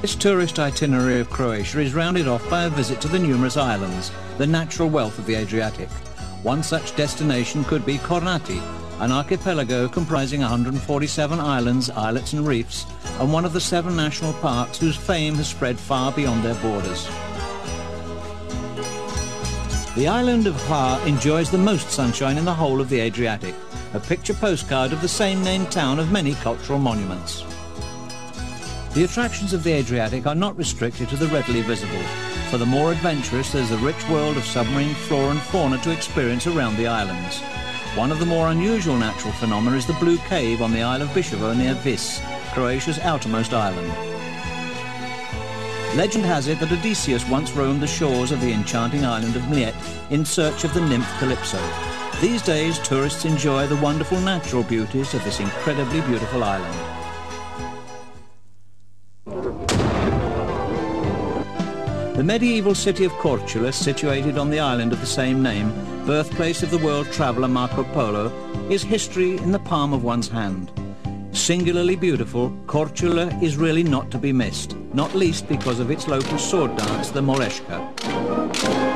This tourist itinerary of Croatia is rounded off by a visit to the numerous islands, the natural wealth of the Adriatic. One such destination could be Kornati, an archipelago comprising 147 islands, islets and reefs, and one of the 7 national parks whose fame has spread far beyond their borders. The island of Hvar enjoys the most sunshine in the whole of the Adriatic, a picture postcard of the same named town of many cultural monuments. The attractions of the Adriatic are not restricted to the readily visible. For the more adventurous, there's a rich world of submarine flora and fauna to experience around the islands. One of the more unusual natural phenomena is the Blue Cave on the Isle of Biševo near Vis, Croatia's outermost island. Legend has it that Odysseus once roamed the shores of the enchanting island of Mljet in search of the nymph Calypso. These days, tourists enjoy the wonderful natural beauties of this incredibly beautiful island. The medieval city of Korčula, situated on the island of the same name, birthplace of the world traveller Marco Polo, is history in the palm of one's hand. Singularly beautiful, Korčula is really not to be missed, not least because of its local sword dance, the Moreška.